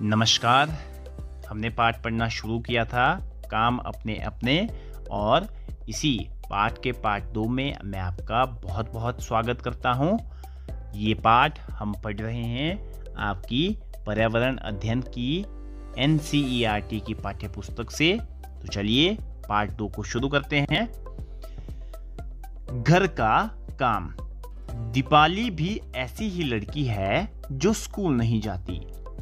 नमस्कार। हमने पाठ पढ़ना शुरू किया था काम अपने अपने, और इसी पाठ के पार्ट 2 में मैं आपका बहुत बहुत स्वागत करता हूँ। ये पाठ हम पढ़ रहे हैं आपकी पर्यावरण अध्ययन की NCERT की पाठ्य पुस्तक से। तो चलिए पार्ट 2 को शुरू करते हैं। घर का काम। दीपाली भी ऐसी ही लड़की है जो स्कूल नहीं जाती।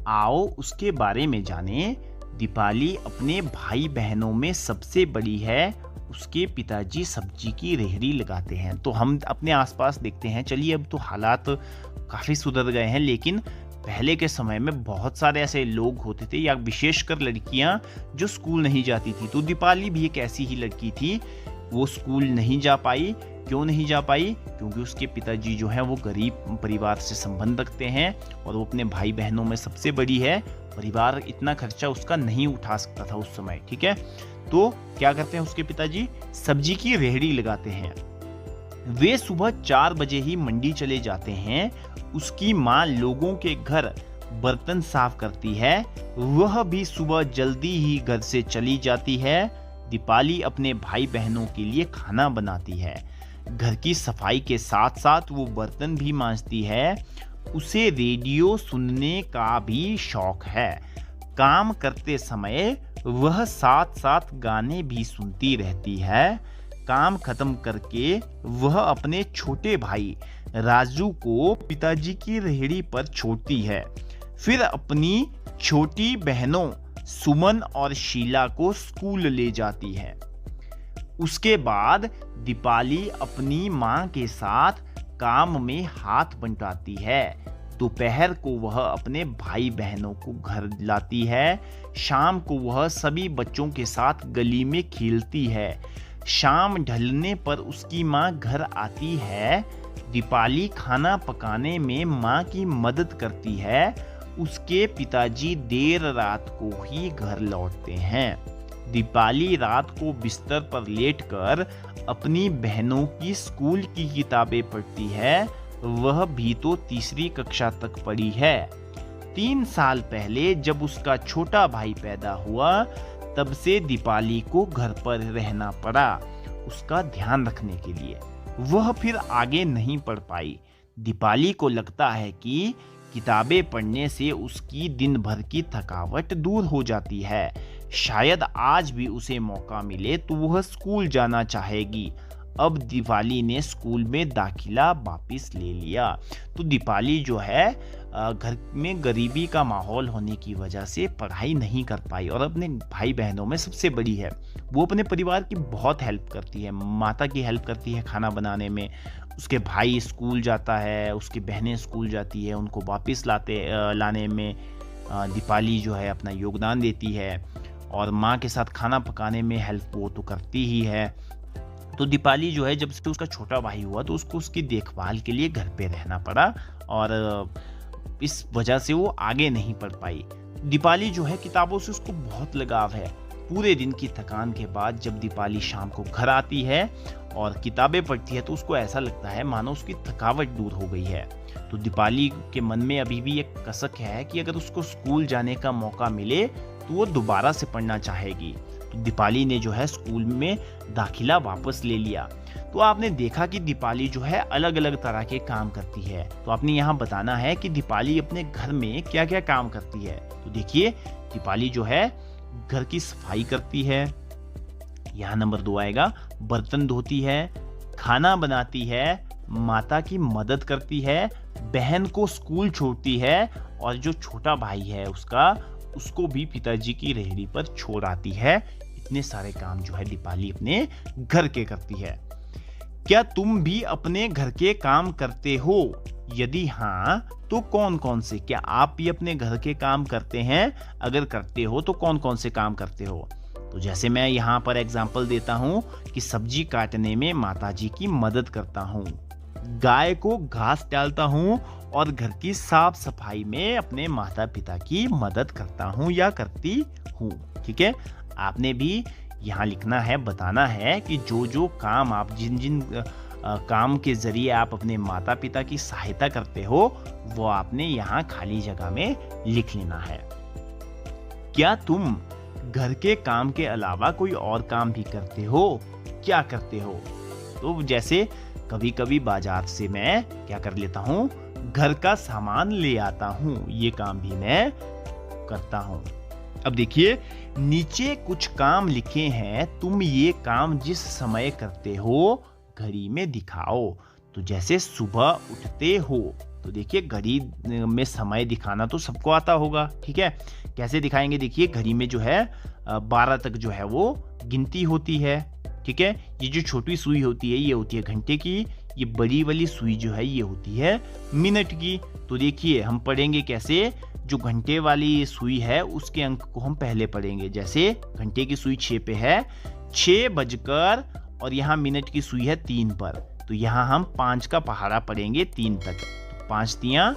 आओ उसके बारे में जाने। दीपाली अपने भाई बहनों में सबसे बड़ी है। उसके पिताजी सब्जी की रेहड़ी लगाते हैं। तो हम अपने आसपास देखते हैं। चलिए, अब तो हालात काफ़ी सुधर गए हैं, लेकिन पहले के समय में बहुत सारे ऐसे लोग होते थे, या विशेषकर लड़कियां जो स्कूल नहीं जाती थी। तो दीपाली भी एक ऐसी ही लड़की थी। वो स्कूल नहीं जा पाई। क्यों नहीं जा पाई? क्योंकि उसके पिताजी जो है वो गरीब परिवार से संबंध रखते हैं, और वो अपने भाई बहनों में सबसे बड़ी है। परिवार इतना खर्चा उसका नहीं उठा सकता था उस समय, ठीक है। तो क्या करते हैं उसके पिताजी? सब्जी की रेहड़ी लगाते हैं। वे सुबह 4 बजे ही मंडी चले जाते हैं। उसकी माँ लोगों के घर बर्तन साफ करती है। वह भी सुबह जल्दी ही घर से चली जाती है। दीपाली अपने भाई बहनों के लिए खाना बनाती है। घर की सफाई के साथ साथ वो बर्तन भी मांजती है। उसे रेडियो सुनने का भी शौक है। काम करते समय वह साथ साथ गाने भी सुनती रहती है। काम खत्म करके वह अपने छोटे भाई राजू को पिताजी की रेहड़ी पर छोड़ती है। फिर अपनी छोटी बहनों सुमन और शीला को स्कूल ले जाती है। उसके बाद दीपाली अपनी माँ के साथ काम में हाथ बंटाती है। दोपहर को वह अपने भाई बहनों को घर लाती है। शाम को वह सभी बच्चों के साथ गली में खेलती है। शाम ढलने पर उसकी माँ घर आती है। दीपाली खाना पकाने में माँ की मदद करती है। उसके पिताजी देर रात को ही घर लौटते हैं। दीपाली रात को बिस्तर पर लेटकर अपनी बहनों की स्कूल की किताबें पढ़ती है। वह भी तो 3री कक्षा तक पढ़ी है। 3 साल पहले जब उसका छोटा भाई पैदा हुआ, तब से दीपाली को घर पर रहना पड़ा उसका ध्यान रखने के लिए। वह फिर आगे नहीं पढ़ पाई। दीपाली को लगता है कि किताबें पढ़ने से उसकी दिन भर की थकावट दूर हो जाती है। शायद आज भी उसे मौका मिले तो वह स्कूल जाना चाहेगी। अब दीपाली ने स्कूल में दाखिला वापस ले लिया। तो दीपाली जो है घर में गरीबी का माहौल होने की वजह से पढ़ाई नहीं कर पाई, और अपने भाई बहनों में सबसे बड़ी है। वो अपने परिवार की बहुत हेल्प करती है। माता की हेल्प करती है खाना बनाने में। उसके भाई स्कूल जाता है, उसकी बहनें स्कूल जाती है, उनको वापस लाने में दीपाली जो है अपना योगदान देती है। और माँ के साथ खाना पकाने में हेल्प वो तो करती ही है। तो दीपाली जो है, जब से उसका छोटा भाई हुआ तो उसको उसकी देखभाल के लिए घर पे रहना पड़ा, और इस वजह से वो आगे नहीं पढ़ पाई। दीपाली जो है, किताबों से उसको बहुत लगाव है। पूरे दिन की थकान के बाद जब दीपाली शाम को घर आती है और किताबें पढ़ती है, तो उसको ऐसा लगता है मानो उसकी थकावट दूर हो गई है। तो दीपाली के मन में अभी भी एक कसक है कि अगर उसको स्कूल जाने का मौका मिले तो वो दोबारा से पढ़ना चाहेगी। तो दीपाली ने जो है स्कूल में दाखिला वापस ले लिया। तो आपने देखा कि दीपाली जो है अलग अलग तरह के काम करती है। तो आपने यहाँ बताना है कि दीपाली अपने घर में क्या क्या काम करती है। तो देखिए, दीपाली जो है घर की सफाई करती है। यहाँ नंबर 2 आएगा। बर्तन धोती है, खाना बनाती है, माता की मदद करती है, बहन को स्कूल छोड़ती है, और जो छोटा भाई है उसको भी पिताजी की रेहड़ी पर छोड़ आती है। इतने सारे काम जो है दीपाली अपने घर के करती है। क्या तुम भी अपने घर के काम करते हो? यदि हाँ, तो कौन कौन से? क्या आप भी अपने घर के काम करते हैं? अगर करते हो तो कौन कौन से काम करते हो? तो जैसे मैं यहाँ पर एग्जाम्पल देता हूँ कि सब्जी काटने में माताजी की मदद करता हूँ, गाय को घास डालता हूँ, और घर की साफ सफाई में अपने माता पिता की मदद करता हूँ या करती हूँ। ठीक है, आपने भी यहाँ लिखना है, बताना है कि जो जो काम आप जिन काम के जरिए आप अपने माता पिता की सहायता करते हो, वो आपने यहाँ खाली जगह में लिख लेना है। क्या तुम घर के काम के अलावा कोई और काम भी करते हो? क्या करते हो? तो जैसे कभी कभी बाजार से मैं क्या कर लेता हूँ, घर का सामान ले आता हूँ, ये काम भी मैं करता हूँ। अब देखिए नीचे कुछ काम लिखे हैं, तुम ये काम जिस समय करते हो घड़ी में दिखाओ। तो जैसे सुबह उठते हो, तो देखिए घड़ी में समय दिखाना तो सबको आता होगा, ठीक है। कैसे दिखाएंगे? देखिए घड़ी में जो है 12 तक जो है वो गिनती होती है, ठीक है। ये जो छोटी सुई होती है ये होती है घंटे की, ये बड़ी वाली सुई जो है ये होती है मिनट की। तो देखिए हम पढ़ेंगे कैसे, जो घंटे वाली सुई है उसके अंक को हम पहले पढ़ेंगे। जैसे घंटे की सुई 6 पे है, 6 बजकर, और यहाँ मिनट की सुई है 3 पर, तो यहाँ हम 5 का पहाड़ा पढ़ेंगे 3 तक। तो 5 तियां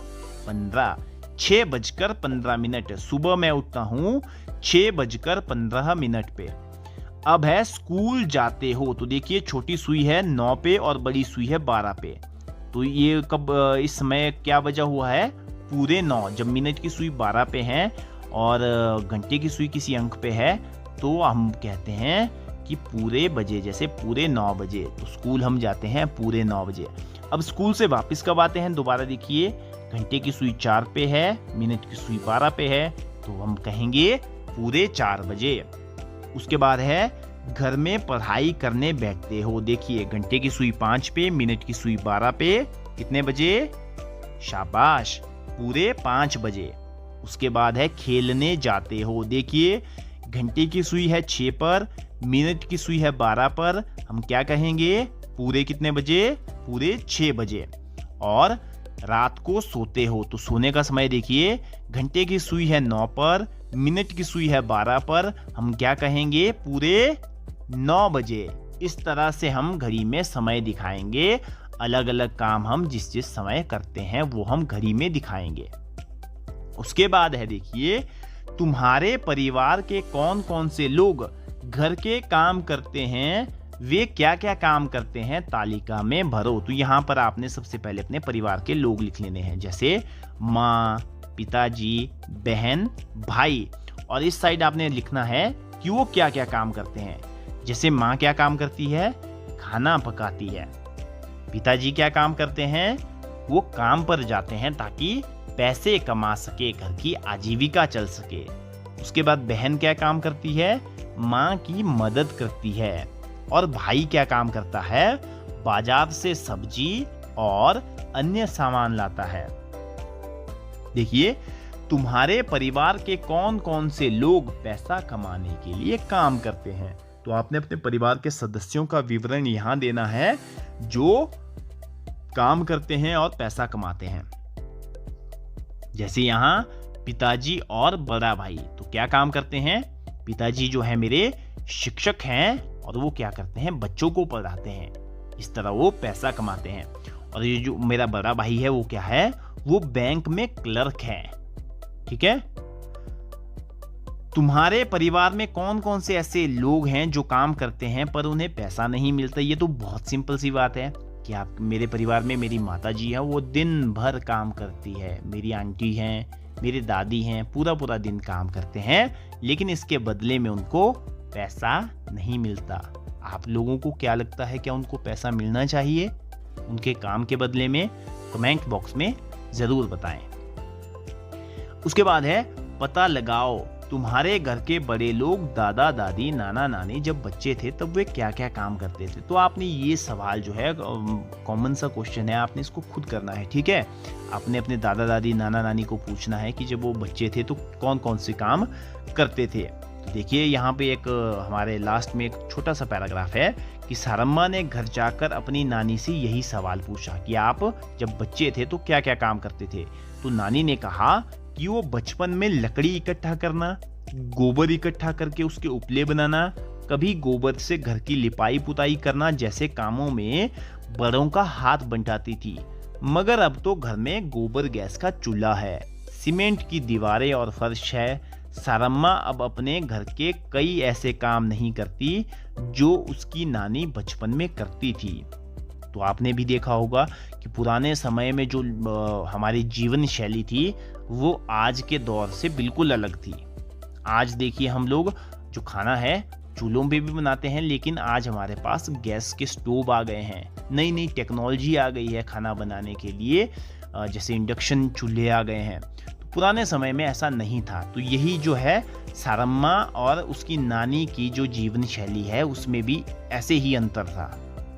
15, 6 बजकर 15 मिनट। सुबह मैं उठता हूँ 6 बजकर 15 मिनट पे। अब है स्कूल जाते हो, तो देखिए छोटी सुई है 9 पे और बड़ी सुई है 12 पे। तो ये कब, इस समय क्या बजा हुआ है? पूरे 9। जब मिनट की सुई 12 पे है और घंटे की सुई किसी अंक पे है तो हम कहते हैं कि पूरे बजे, जैसे पूरे 9 बजे। तो स्कूल हम जाते हैं पूरे 9 बजे। अब स्कूल से वापस कब आते हैं? दोबारा देखिए घंटे की सुई 4 पे है, मिनट की सुई 12 पे है, तो हम कहेंगे पूरे 4 बजे। उसके बाद है घर में पढ़ाई करने बैठते हो। देखिए घंटे की सुई 5 पे, मिनट की सुई 12 पे, कितने बजे? शाबाश, पूरे 5 बजे। उसके बाद है खेलने जाते हो। देखिए घंटे की सुई है 6 पर, मिनट की सुई है 12 पर, हम क्या कहेंगे? पूरे कितने बजे? पूरे 6 बजे। और रात को सोते हो, तो सोने का समय देखिए घंटे की सुई है 9 पर, मिनट की सुई है 12 पर, हम क्या कहेंगे? पूरे 9 बजे। इस तरह से हम घड़ी में समय दिखाएंगे। अलग अलग काम हम जिस जिस समय करते हैं वो हम घड़ी में दिखाएंगे। उसके बाद है देखिए तुम्हारे परिवार के कौन कौन से लोग घर के काम करते हैं, वे क्या क्या काम करते हैं, तालिका में भरो। तो यहाँ पर आपने सबसे पहले अपने परिवार के लोग लिख लेने हैं, जैसे माँ, पिताजी, बहन, भाई। और इस साइड आपने लिखना है कि वो क्या क्या काम करते हैं। जैसे माँ क्या काम करती है? खाना पकाती है। पिताजी क्या काम करते हैं? वो काम पर जाते हैं ताकि पैसे कमा सके, घर की आजीविका चल सके। उसके बाद बहन क्या काम करती है? माँ की मदद करती है। और भाई क्या काम करता है? बाजार से सब्जी और अन्य सामान लाता है। देखिए तुम्हारे परिवार के कौन कौन से लोग पैसा कमाने के लिए काम करते हैं। तो आपने अपने परिवार के सदस्यों का विवरण यहाँ देना है जो काम करते हैं और पैसा कमाते हैं। जैसे यहाँ पिताजी और बड़ा भाई, तो क्या काम करते हैं? पिताजी जो है मेरे शिक्षक हैं और वो क्या करते हैं? बच्चों को पढ़ाते हैं। इस तरह वो पैसा कमाते हैं। और ये जो मेरा बड़ा भाई है वो क्या है? वो बैंक में क्लर्क है, ठीक है। तुम्हारे परिवार में कौन कौन से ऐसे लोग हैं जो काम करते हैं पर उन्हें पैसा नहीं मिलता? ये तो बहुत सिंपल सी बात है कि आप, मेरे परिवार में मेरी माता जी है, वो दिन भर काम करती है। मेरी आंटी हैं, मेरी दादी हैं, पूरा दिन काम करते हैं, लेकिन इसके बदले में उनको पैसा नहीं मिलता। आप लोगों को क्या लगता है, क्या उनको पैसा मिलना चाहिए उनके काम के बदले में? कमेंट बॉक्स में जरूर बताएं। उसके बाद है पता लगाओ तुम्हारे घर के बड़े लोग, दादा दादी, नाना नानी जब बच्चे थे तब वे क्या क्या काम करते थे। तो आपने ये सवाल जो है कॉमन सा क्वेश्चन है, आपने इसको खुद करना है, ठीक है। आपने अपने दादा दादी, नाना नानी को पूछना है कि जब वो बच्चे थे तो कौन कौन से काम करते थे। तो देखिए यहाँ पे एक हमारे लास्ट में एक छोटा सा पैराग्राफ है कि सारम्मा ने घर जाकर अपनी नानी से यही सवाल पूछा कि आप जब बच्चे थे तो क्या क्या काम करते थे। तो नानी ने कहा कि वो बचपन में लकड़ी इकट्ठा करना, गोबर इकट्ठा करके उसके उपले बनाना, कभी गोबर से घर की लिपाई पुताई करना जैसे कामों में बड़ों का हाथ बंटाती थी। मगर अब तो घर में गोबर गैस का चूल्हा है, सीमेंट की दीवारें और फर्श है। सारम्मा अब अपने घर के कई ऐसे काम नहीं करती जो उसकी नानी बचपन में करती थी। तो आपने भी देखा होगा कि पुराने समय में जो हमारी जीवन शैली थी वो आज के दौर से बिल्कुल अलग थी। आज देखिए हम लोग जो खाना है चूल्हों पे भी बनाते हैं, लेकिन आज हमारे पास गैस के स्टोव आ गए हैं, नई नई टेक्नोलॉजी आ गई है खाना बनाने के लिए, जैसे इंडक्शन चूल्हे आ गए हैं। तो पुराने समय में ऐसा नहीं था। तो यही जो है सारम्मा और उसकी नानी की जो जीवन शैली है उसमें भी ऐसे ही अंतर था।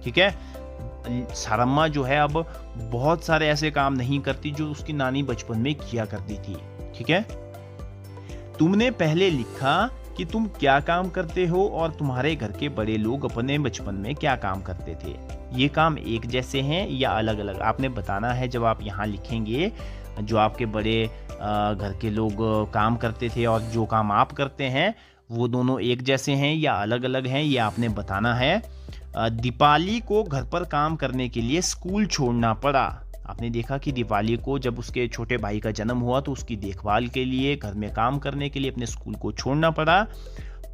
ठीक है, सारम्मा जो है अब बहुत सारे ऐसे काम नहीं करती जो उसकी नानी बचपन में किया करती थी। ठीक है, तुमने पहले लिखा कि तुम क्या काम करते हो और तुम्हारे घर के बड़े लोग अपने बचपन में क्या काम करते थे। ये काम एक जैसे हैं या अलग अलग, आपने बताना है। जब आप यहाँ लिखेंगे जो आपके बड़े घर के लोग काम करते थे और जो काम आप करते हैं वो दोनों एक जैसे हैं या अलग अलग हैं, ये आपने बताना है। दीपाली को घर पर काम करने के लिए स्कूल छोड़ना पड़ा। आपने देखा कि दीपाली को जब उसके छोटे भाई का जन्म हुआ तो उसकी देखभाल के लिए, घर में काम करने के लिए अपने स्कूल को छोड़ना पड़ा।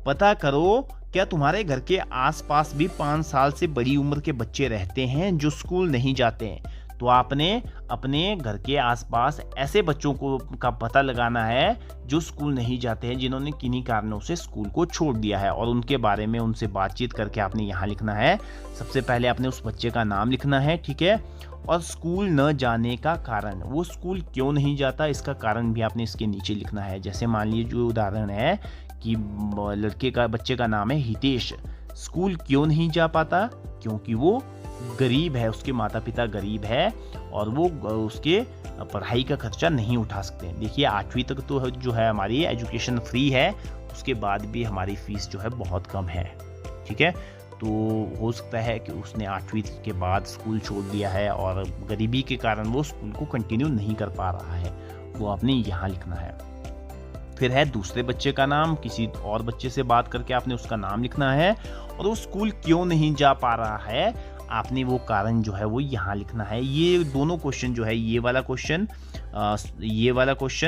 पता करो क्या तुम्हारे घर के आसपास भी 5 साल से बड़ी उम्र के बच्चे रहते हैं जो स्कूल नहीं जाते हैं। तो आपने अपने घर के आसपास ऐसे बच्चों को का पता लगाना है जो स्कूल नहीं जाते हैं, जिन्होंने किन्हीं कारणों से स्कूल को छोड़ दिया है, और उनके बारे में उनसे बातचीत करके आपने यहाँ लिखना है। सबसे पहले आपने उस बच्चे का नाम लिखना है, ठीक है, और स्कूल न जाने का कारण, वो स्कूल क्यों नहीं जाता इसका कारण भी आपने इसके नीचे लिखना है। जैसे मान लीजिए जो उदाहरण है कि बच्चे का नाम है हितेश, स्कूल क्यों नहीं जा पाता, क्योंकि वो गरीब है, उसके माता पिता गरीब है और वो उसके पढ़ाई का खर्चा नहीं उठा सकते। देखिए 8वीं तक तो जो है हमारी एजुकेशन फ्री है, उसके बाद भी हमारी फीस जो है बहुत कम है। ठीक है, तो हो सकता है कि उसने 8वीं के बाद स्कूल छोड़ दिया है और गरीबी के कारण वो स्कूल को कंटिन्यू नहीं कर पा रहा है, वो आपने यहाँ लिखना है। फिर है दूसरे बच्चे का नाम, किसी और बच्चे से बात करके आपने उसका नाम लिखना है, और वो स्कूल क्यों नहीं जा पा रहा है आपने वो कारण जो है वो यहाँ लिखना है। ये दोनों क्वेश्चन जो है, ये वाला क्वेश्चन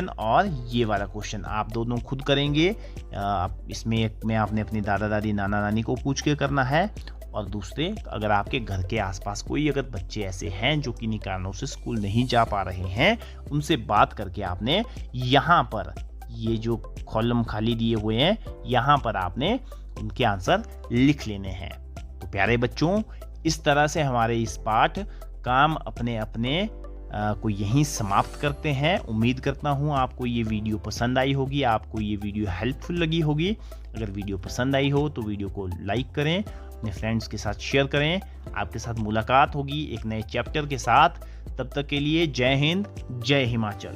और ये वाला क्वेश्चन आप दोनों खुद करेंगे। इसमें एक में आपने अपनी दादा दादी नाना नानी को पूछ के करना है, और दूसरे अगर आपके घर के आसपास कोई अगर बच्चे ऐसे हैं जो किन्हीं कारणों से स्कूल नहीं जा पा रहे हैं, उनसे बात करके आपने यहाँ पर ये जो कॉलम खाली दिए हुए हैं यहाँ पर आपने उनके आंसर लिख लेने हैं। तो प्यारे बच्चों, इस तरह से हमारे इस पाठ काम अपने अपने को यहीं समाप्त करते हैं। उम्मीद करता हूँ आपको ये वीडियो पसंद आई होगी, आपको ये वीडियो हेल्पफुल लगी होगी। अगर वीडियो पसंद आई हो तो वीडियो को लाइक करें, अपने फ्रेंड्स के साथ शेयर करें। आपके साथ मुलाकात होगी एक नए चैप्टर के साथ। तब तक के लिए जय हिंद, जय हिमाचल।